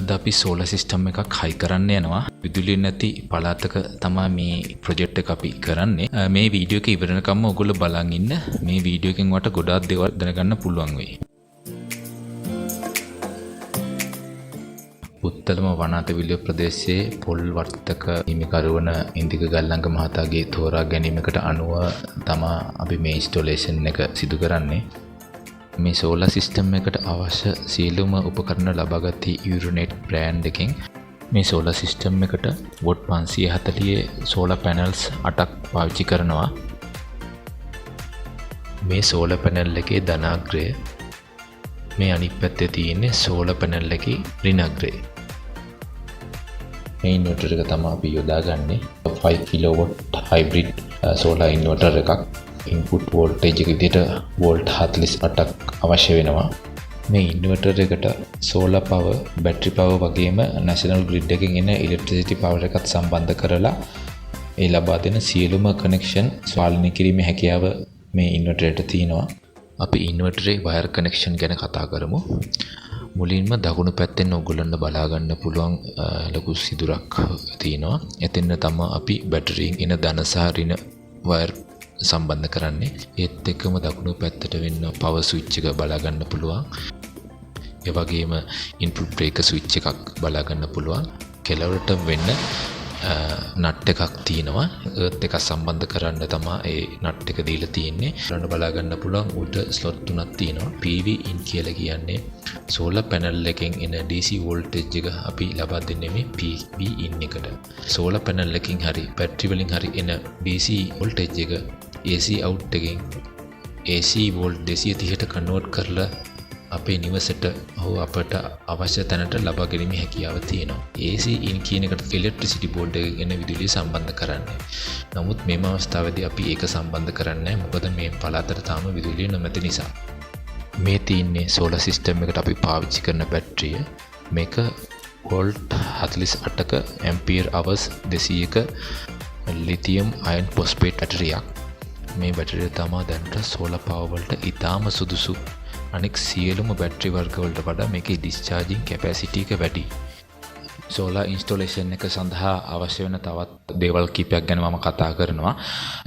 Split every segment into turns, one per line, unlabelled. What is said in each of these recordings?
අද අපි solar system එකක් හයි කරන්න යනවා. විදුලිය නැති පළාතක තමයි මේ ප්‍රොජෙක්ට් එක අපි කරන්නේ. මේ වීඩියෝ එක ඉවර වෙනකම්ම ඔයගොල්ලෝ බලන් ඉන්න. මේ වීඩියෝ එකෙන් වට ගොඩාක් දේවල් දැනගන්න පුළුවන් වෙයි. උත්තලම වනාත විලිය ප්‍රදේශයේ පොල් වර්තක හිමිකරුවන ඉන්දික ගල්ලංග මහතාගේ තෝරා ගැනීමකට අනුව තමයි අපි මේ ඉන්ස්ටොලේෂන් එක සිදු කරන්නේ. මේ සෝලර් සිස්ටම් එකට අවශ්‍ය සියලුම උපකරණ ලබාගත්තේ යුරෝනෙට් බ්‍රෑන්ඩ් එකෙන්. මේ සෝලර් සිස්ටම් එකට වොට් 540 සෝලර් පැනල්ස් 8ක් පාවිච්චි කරනවා. මේ සෝලර් පැනල් එකේ ධනාග්‍රය, මේ අනිත් පැත්තේ තියෙන්නේ සෝලර් පැනල් එකේ ඍණාග්‍රය. මේ ඉන්වර්ටර් එක තමයි අපි යොදාගන්නේ. 5 කිලෝවොට් හයිබ්‍රිඩ් සෝලර් ඉන්වර්ටර් එකක්. ඉන්පුට් වෝල්ටේජ් එක විදිහට වෝල්ට් 48ක් අවශ්‍ය වෙනවා. මේ ඉන්වර්ටර් එකට සෝලර් පවර්, බැටරි පවර් වගේම නැෂනල් ග්‍රිඩ් එකකින් එන ඉලෙක්ට්‍රිසිටි පවර් එකත් සම්බන්ධ කරලා ඒ ලබා දෙන සියලුම කනෙක්ෂන් ස්වාධීන කිරීමේ හැකියාව මේ ඉන්වර්ටරයට තියෙනවා. අපි ඉන්වර්ටරේ වයර් කනෙක්ෂන් ගැන කතා කරමු. මුලින්ම දකුණු පැත්තෙන් ඔයගොල්ලන්ට බලා ගන්න පුළුවන් ලොකු සිදුරක් තියෙනවා. එතෙන් තමයි අපි බැටරියෙන් එන ධන සහ ඍණ වයර් සම්බන්ධ කරන්නේ. ඒත් එක්කම දකුණු පැත්තට වෙන්න පවර් ස්විච් එක බලා ගන්න පුළුවන්. ඒ වගේම ඉන්පුට් බ්‍රේකර් ස්විච් එකක් බලා ගන්න පුළුවන්. කෙළවරට වෙන්න නට් එකක් තියෙනවා. ඒත් එක සම්බන්ධ කරන්න තමයි ඒ නට් එක දීලා තියෙන්නේ. බලන්න බලා ගන්න පුළුවන් උඩ ස්ලොට් තුනක් තියෙනවා. PV in කියලා කියන්නේ සෝලර් පැනල් එකෙන් එන DC වෝල්ටේජ් එක අපි ලබා දෙන්නේ මේ PV in එකට. සෝලර් පැනල් එකකින් හරි බැටරි වලින් හරි එන DC වෝල්ටේජ් එක AC out එකෙන් AC වෝල්ට් 230ට කන්වර්ට් කරලා අපේ නිවසට හෝ අපට අවශ්‍ය තැනට ලබා ගැනීමේ හැකියාව තියෙනවා. AC in කියන එකට ඉලෙක්ට්‍රිසිටි බෝඩ් එකකින් එන විදුලිය සම්බන්ධ කරන්නේ. නමුත් මේ අවස්ථාවේදී අපි ඒක සම්බන්ධ කරන්නේ නැහැ. මොකද මේ පළාතට තාම විදුලිය නැමැති නිසා. මේ තියෙන්නේ සෝලර් සිස්ටම් එකට අපි පාවිච්චි කරන බැටරිය. මේක වෝල්ට් 48ක ඇම්පියර් අවර්ස් 200ක ලිතියම් අයන් ෆොස්ෆේට් බැටරියක්. මේ බැටරිය තමයි දැනට සෝලර් පවර් වලට ඉතාම සුදුසු. අනෙක් සියලුම බැටරි වර්ග වලට වඩා මේකේ ඩිස්චාර්ජින් කැපැසිටි එක වැඩි. සෝලර් ඉන්ස්ටොලේෂන් එක සඳහා අවශ්‍ය වෙන තවත් දේවල් කීපයක් ගැන මම කතා කරනවා.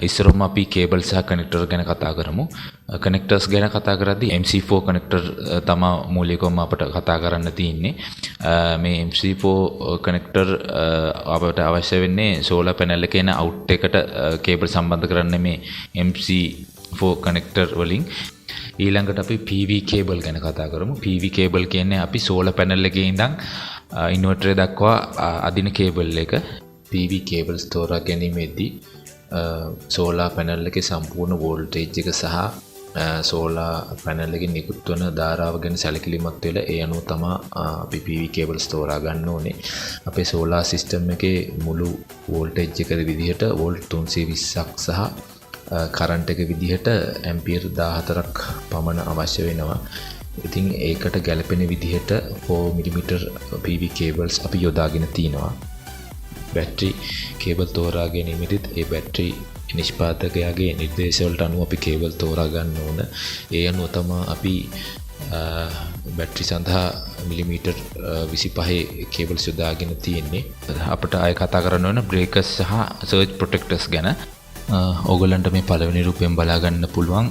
ඉස්සරහම අපි කේබල් සහ කනෙක්ටර් ගැන කතා කරමු. කනෙක්ටර්ස් ගැන කතා කරද්දී MC4 කනෙක්ටර් තමයි මූලිකවම අපිට කතා කරන්න තියෙන්නේ. මේ MC4 කනෙක්ටර් අපිට අවශ්‍ය වෙන්නේ සෝලර් පැනල් එකේ එන අවුට් එකට කේබල් සම්බන්ධ කරන්න මේ MC4 කනෙක්ටර් වලින්. ඊළඟට අපි PV කේබල් ගැන කතා කරමු. PV කේබල් කියන්නේ අපි සෝලර් පැනල් එකේ ඉඳන් ඉන්වර්ටර් දක්වා අදින කේබල් එක. PV කේබල්ස් තෝරා ගැනීමේදී සෝලාර් පැනල් එකේ සම්පූර්ණ වෝල්ටේජ් එක සහ සෝලාර් පැනල් එකේ නිකුත් වන ධාරාව ගැන සැලකිලිමත් වෙලා ඒ අනුව තමයි අපි PV කේබල්ස් තෝරා ගන්න ඕනේ. අපේ සෝලාර් සිස්ටම් එකේ මුළු වෝල්ටේජ් එක විදිහට වෝල්ට් 320ක් සහ කරන්ට් එක විදිහට ඇම්පියර් 14ක් පමණ අවශ්‍ය වෙනවා. ඉතින් ඒකට ගැලපෙන විදිහට 4mm PV cables අපි යොදාගෙන තිනවා. බැටරි කේබල් තෝරා ගැනීමෙදිත් ඒ බැටරි නිෂ්පාදකයාගේ නිර්දේශ වලට අනුව අපි කේබල් තෝරා ගන්න ඕන. ඒ අනුව තමයි අපි බැටරි සඳහා මිලිමීටර් 25 කේබල්ස් යොදාගෙන තියෙන්නේ. අපිට ආයෙ කතා කරන්න ඕන බ්‍රේකර්ස් සහ සර්ජ් ප්‍රොටෙක්ටර්ස් ගැන. ඕගොල්ලන්ට මේ පළවෙනි රූපයෙන් බලා ගන්න පුළුවන්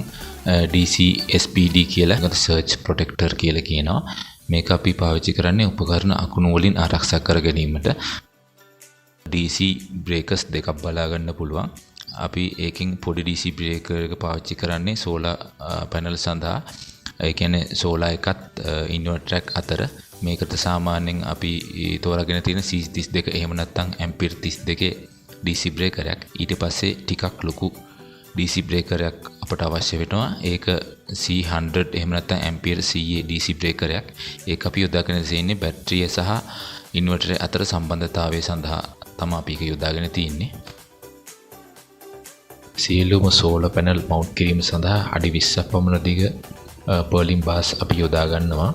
DC SPD කියලා සර්ජ් ප්‍රොටෙක්ටර් කියලා කියනවා. මේක අපි පාවිච්චි කරන්නේ උපකරණ අකුණු වලින් ආරක්ෂා කර ගැනීමට. DC බ්‍රේකර්ස් දෙකක් බලා ගන්න පුළුවන්. අපි ඒකෙන් පොඩි DC බ්‍රේකර් එක පාවිච්චි කරන්නේ සෝලර් පැනල් සඳහා. ඒ කියන්නේ සෝලර් එකත් ඉන්වර්ටර් එක අතර. මේකට සාමාන්‍යයෙන් අපි තෝරාගෙන තියෙන C32 එහෙම නැත්නම් ඇම්පියර් 32 DC බ්‍රේකරයක්. ඊට පස්සේ ටිකක් ලොකු DC බ්‍රේකරයක් අපට අවශ්‍ය වෙනවා. ඒක C100 එහෙම නැත්නම් ඇම්පියර් 100 DC බ්‍රේකරයක්. ඒක අපි යොදාගෙන තියෙන්නේ බැටරිය සහ ඉන්වර්ටර් අතර සම්බන්ධතාවය සඳහා තමයි අපි ඒක යොදාගෙන තියෙන්නේ. සියලුම සෝලර් පැනල් මවුන්ට් කිරීම සඳහා අඩි 20ක් පමණ දිග පර්ලින් බාස් අපි යොදා ගන්නවා.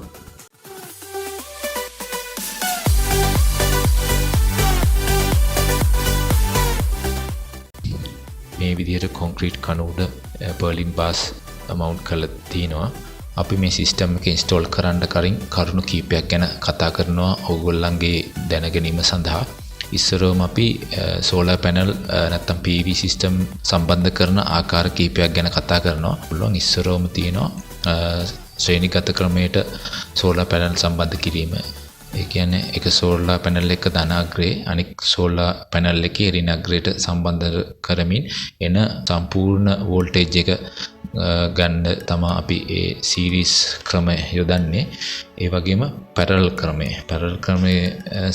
මේ විදිහට කොන්ක්‍රීට් කණු උඩ පර්ලින් බාස් මවුන්ට් කරලා තිනවා. අපි මේ සිස්ටම් එක ඉන්ස්ටෝල් කරන්න කලින් කරුණු කීපයක් ගැන කතා කරනවා ඕගොල්ලන්ගේ දැනගැනීම සඳහා. ඉස්සරවම අපි සෝලාර් පැනල් නැත්නම් PV සිස්ටම් සම්බන්ධ කරන ආකාර කීපයක් ගැන කතා කරනවා. පුළුවන් ඉස්සරවම තියෙනවා ශ්‍රේණිගත ක්‍රමයට සෝලාර් පැනල් සම්බන්ධ කිරීම. ඒ කියන්නේ එක සෝලාර් පැනල් එක ධනාග්‍රේ අනික් සෝලාර් පැනල් එකේ ඍණාග්‍රේට සම්බන්ධ කරමින් එන සම්පූර්ණ වෝල්ටේජ් එක ගන්න තමයි අපි ඒ සීරීස් ක්‍රමය යොදන්නේ. ඒ වගේම පැරලල් ක්‍රමය. පැරලල් ක්‍රමය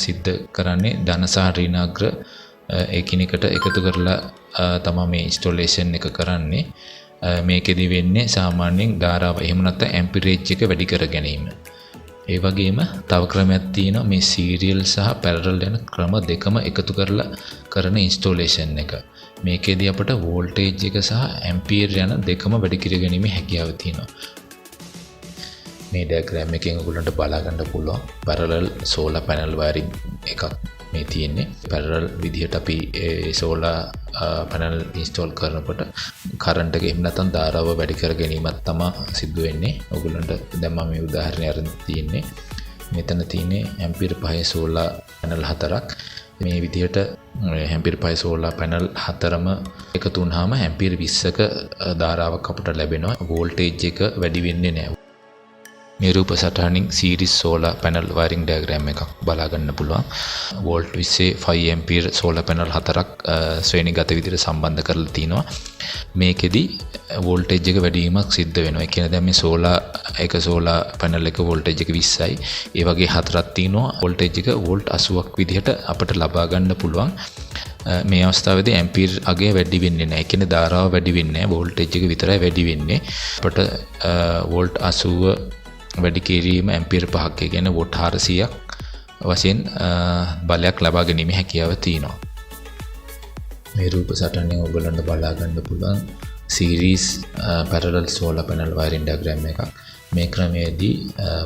සිද්ධ කරන්නේ ධන සහ ඍණාග්‍ර එකිනෙකට එකතු කරලා තමයි මේ ඉන්ස්ටෝලේෂන් එක කරන්නේ. මේකෙදි වෙන්නේ සාමාන්‍යයෙන් ධාරාව එහෙම නැත්නම් ඇම්පියරේජ් එක වැඩි කර ගැනීම. ඒ වගේම තව ක්‍රමයක් තියෙනවා මේ සීරියල් සහ පැරලල් යන ක්‍රම දෙකම එකතු කරලා කරන ඉන්ස්ටෝලේෂන් එක. මේකෙදී අපට වෝල්ටේජ් එක සහ ඇම්පියර් යන දෙකම වැඩි කර ගැනීම හැකියාව තියෙනවා. මේ ඩයග්‍රෑම් එකෙන් ඔයගොල්ලන්ට බලා ගන්න පුළුවන් පැරලල් සෝලාර් පැනල් වයරින් එකක් මේ තියෙන්නේ. පැරලල් විදිහට අපි සෝලාර් පැනල් ඉන්ස්ටෝල් කරනකොට කරන්ට් එක එහෙම නැත්නම් ධාරාව වැඩි කර ගැනීමක් තමයි සිද්ධ වෙන්නේ. ඔයගොල්ලන්ට දැන් මම මේ උදාහරණය අරන් තියෙන්නේ. මෙතන තියෙන්නේ ඇම්පියර් 5 සෝලාර් පැනල් 4ක්. මේ විදිහට ඇම්පියර් 5 සෝලාර් පැනල් 4ම එකතු වුනහම ඇම්පියර් 20ක ධාරාවක් අපට ලැබෙනවා. වෝල්ටේජ් එක වැඩි වෙන්නේ නැහැ. මේ රූප සටහනින් series solar panel wiring diagram එකක් බලා ගන්න පුළුවන්. වෝල්ට් 20 5 ඇම්පියර් සෝලාර් පැනල් 4ක් ශ්‍රේණිගත විදිහට සම්බන්ධ කරලා තිනවා. මේකෙදි වෝල්ටේජ් එක වැඩි වීමක් සිද්ධ වෙනවා. ඒ කියන්නේ දැන් මේ සෝලාර් පැනල් එක වෝල්ටේජ් එක 20යි. ඒ වගේ හතරක් තිනවා. වෝල්ටේජ් එක වෝල්ට් 80ක් විදිහට අපිට ලබා ගන්න පුළුවන්. මේ අවස්ථාවේදී ඇම්පියර් අගය වැඩි වෙන්නේ නැහැ. ඒ කියන්නේ ධාරාව වැඩි වෙන්නේ නැහැ. වෝල්ටේජ් එක විතරයි වැඩි වෙන්නේ. අපිට වෝල්ට් 80 වැඩි කිරීම ඇම්පියර් 5ක් කියන්නේ වෝට් 400ක් වශයෙන් බලයක් ලබා ගැනීම හැකියාව තියෙනවා. මේ රූප සටහනේ ඔයගොල්ලන්ට බලා ගන්න පුළුවන් series parallel solar panel wiring diagram එකක්. මේ ක්‍රමයේදී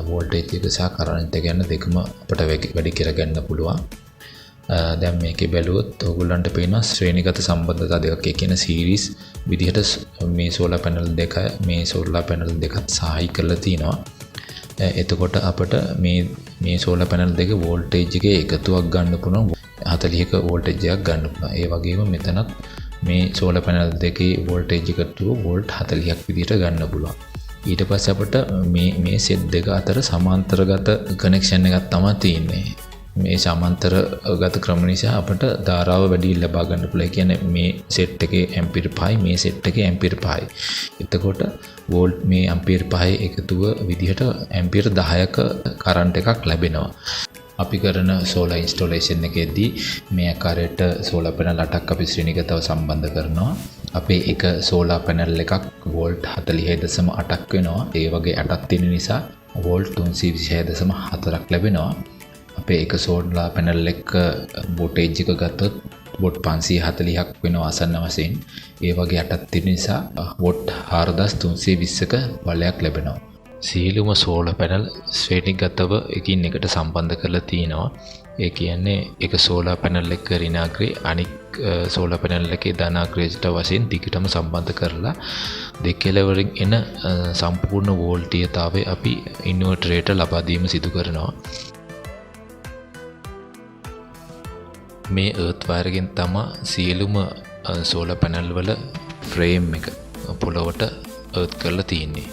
වෝල්ටේජ් එක සහ කරන්ට් එක යන දෙකම අපිට වැඩි කර ගන්න පුළුවන්. දැන් මේකේ බැලුවොත් ඔයගොල්ලන්ට පේනවා ශ්‍රේණිගත සම්බන්ධතා දෙකක්. ඒ කියන්නේ සීරීස් විදිහට මේ සෝලාර් පැනල් දෙක මේ සෝලාර් පැනල් දෙකත් සාහයි කරලා තිනවා. එතකොට අපට මේ සෝලාර් පැනල් දෙක වෝල්ටේජ් එකේ එකතුවක් ගන්න පුළුවන් 40ක වෝල්ටේජ් එකක් ගන්න පුළුවන්. ඒ වගේම මෙතනත් මේ සෝලාර් පැනල් දෙකේ වෝල්ටේජ් එකතු වෝල්ට් 40ක් විදිහට ගන්න පුළුවන්. ඊට පස්සේ අපට මේ සෙට් දෙක අතර සමාන්තරගත කනෙක්ෂන් එකක් තමයි තියෙන්නේ. මේ සමාන්තරගත ක්‍රම නිසා අපට ධාරාව වැඩි ලබා ගන්න පුළුවන්. ඒ කියන්නේ මේ සෙට් එකේ ඇම්පියර් 5යි මේ සෙට් එකේ ඇම්පියර් 5යි. එතකොට වෝල්ට් මේ ඇම්පියර් 5 එකතුව විදිහට ඇම්පියර් 10ක කරන්ට් එකක් ලැබෙනවා. අපි කරන සෝලාර් ඉන්ස්ටෝලේෂන් එකේදී මේ ආකාරයට සෝලාර් පැනල් 8ක් අපි ශ්‍රේණිගතව සම්බන්ධ කරනවා. අපේ එක සෝලාර් පැනල් එකක් වෝල්ට් 46.8ක් වෙනවා. ඒ වගේ 8ක් තියෙන නිසා වෝල්ට් 326.4ක් ලැබෙනවා. අපේ එක සෝලාර් පැනල් එක වෝල්ටේජ් එක ගත්තොත් වෝට් 540ක් වෙනවා ආසන්න වශයෙන්. ඒ වගේ 8ක් තියෙන නිසා වෝට් 4320ක බලයක් ලැබෙනවා. සියලුම සෝලාර් පැනල් ශ්‍රේණිගතව එකින් එකට සම්බන්ධ කරලා තිනවා. ඒ කියන්නේ එක සෝලාර් පැනල් එක ඍණාග්‍රේ අනික් සෝලාර් පැනල් එකේ ධනාග්‍රේට වශයෙන් දිගටම සම්බන්ධ කරලා දෙකලවරින් එන සම්පූර්ණ වෝල්ටීයතාවය අපි ඉන්වර්ටරයට ලබා දීම සිදු කරනවා. මේ අර්ත් වයර් එකෙන් තමයි සියලුම සෝලාර් පැනල් වල ෆ්‍රේම් එක පොළොවට අර්ත් කරලා තියෙන්නේ.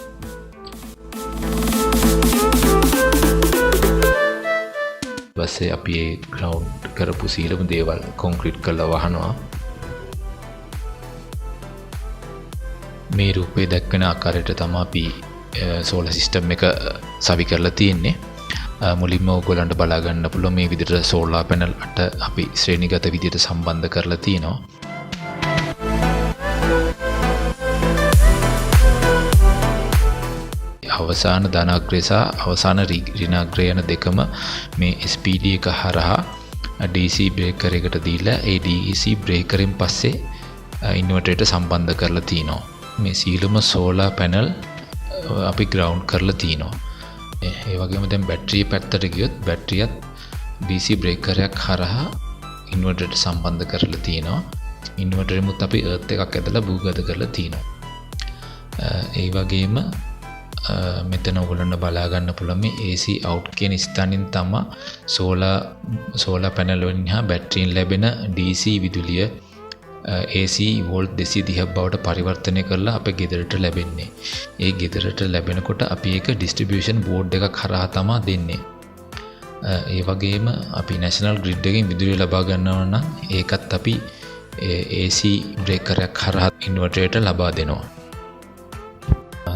ඊපස්සේ අපි ඒ ග්‍රවුන්ඩ් කරපු සියලුම දේවල් කොන්ක්‍රීට් කරලා වහනවා. මේ රූපේ දක්වන ආකාරයට තමයි අපි සෝලාර් සිස්ටම් එක සවි කරලා තියෙන්නේ. මුලින්ම ඔයගොල්ලන්ට බලා ගන්න පුළුවන් මේ විදිහට සෝලාර් පැනල් 8 අපි ශ්‍රේණිගත විදිහට සම්බන්ධ කරලා තියෙනවා. අවසාන ධනාග්‍රය සහ අවසාන ඍණාග්‍රය යන දෙකම මේ SPD එක හරහා DC බ්‍රේකර් එකට දීලා ඒ DC බ්‍රේකරෙන් පස්සේ ඉන්වර්ටරයට සම්බන්ධ කරලා තිනවා. මේ සීලම සෝලාර් පැනල් අපි ග්‍රවුන්ඩ් කරලා තිනවා. ඒ වගේම දැන් බැටරිය පැත්තට ගියොත් බැටරියත් DC බ්‍රේකරයක් හරහා ඉන්වර්ටරයට සම්බන්ධ කරලා තිනවා. ඉන්වර්ටරෙමුත් අපි අර්ත් එකක් ඇදලා භූගත කරලා තිනවා. ඒ වගේම මෙතන ඔයගොල්ලන්ට බලා ගන්න පුළුවන් මේ AC out කියන ස්ථානින් තමයි සෝලාර් පැනල් වලින් හා බැටරියෙන් ලැබෙන DC විදුලිය AC වෝල්ට් 230ක් බවට පරිවර්තනය කරලා අපේ ගෙදරට ලැබෙන්නේ. ඒ ගෙදරට ලැබෙනකොට අපි ඒක ඩිස්ට්‍රිබියුෂන් බෝඩ් එකක් හරහා තමයි දෙන්නේ. ඒ වගේම අපි නැෂනල් ග්‍රිඩ් එකෙන් විදුලිය ලබා ගන්නවා නම් ඒකත් අපි AC බ්‍රේකර් එකක් හරහා ඉන්වර්ටරයට ලබා දෙනවා.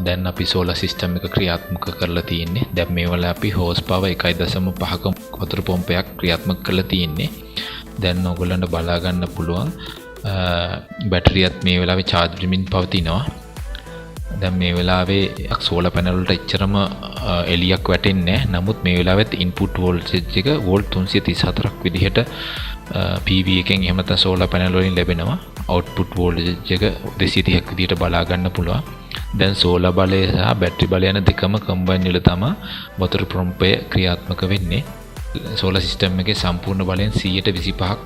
දැන් අපි සෝලාර් සිස්ටම් එක ක්‍රියාත්මක කරලා තියෙන්නේ. දැන් මේ වල අපි හෝස් පවර් 1.5ක වතුර පොම්පයක් ක්‍රියාත්මක කරලා තියෙන්නේ. දැන් ඔයගොල්ලන්ට බලා ගන්න පුළුවන් බැටරියත් මේ වෙලාවේ charge වෙමින් පවතිනවා. දැන් මේ වෙලාවේ සෝලාර් පැනල් වලට එච්චරම එළියක් වැටෙන්නේ නැහැ. නමුත් මේ වෙලාවෙත් ඉන්පුට් වෝල්ටේජ් එක වෝල්ට් 334ක් විදිහට PV එකෙන් එහෙම නැත්නම් සෝලාර් පැනල් වලින් ලැබෙනවා. අවුට්පුට් වෝල්ටේජ් එක 230ක් විදිහට බලා ගන්න පුළුවන්. දැන් සෝලාර් බලය සහ බැටරි බලය යන දෙකම කම්බයින් වෙලා තමයි වතුර පොම්පය ක්‍රියාත්මක වෙන්නේ. සෝලාර් සිස්ටම් එකේ සම්පූර්ණ බලයෙන් 125ක්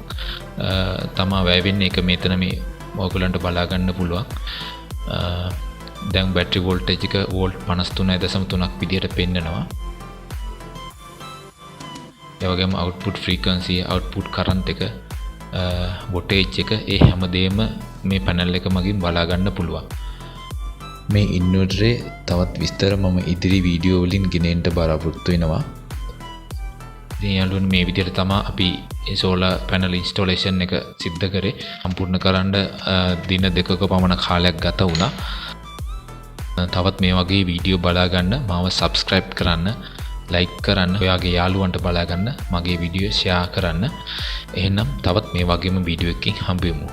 තමයි වැය වෙන්නේ. ඒක මෙතන මේ ඔයගොල්ලන්ට බලා ගන්න පුළුවන්. දැන් බැටරි වෝල්ටේජ් එක වෝල්ට් 53.3ක් විදිහට පෙන්නනවා. ඒ වගේම අවුට්පුට් ෆ්‍රීකවන්සි, අවුට්පුට් කරන්ට් එක, වෝල්ටේජ් එක ඒ හැමදේම මේ පැනල් එක මගින් බලා ගන්න පුළුවන්. මේ ඉන්වර්ටරේ තවත් විස්තර මම ඉදිරි වීඩියෝ වලින් ගෙනෙන්න බලාපොරොත්තු වෙනවා. ඉතින් යාළුවනේ මේ විදිහට තමයි අපි සෝලාර් පැනල් ඉන්ස්ටොලේෂන් එක සිද්ධ කරේ. සම්පූර්ණ කරන්න දින දෙකක පමණ කාලයක් ගත වුණා. තවත් මේ වගේ වීඩියෝ බලා ගන්න මාව subscribe කරන්න, like කරන්න, ඔයාගේ යාළුවන්ට බලා ගන්න, මගේ වීඩියෝ share කරන්න. එහෙනම් තවත් මේ වගේම වීඩියෝ එකකින් හම්බ වෙමු.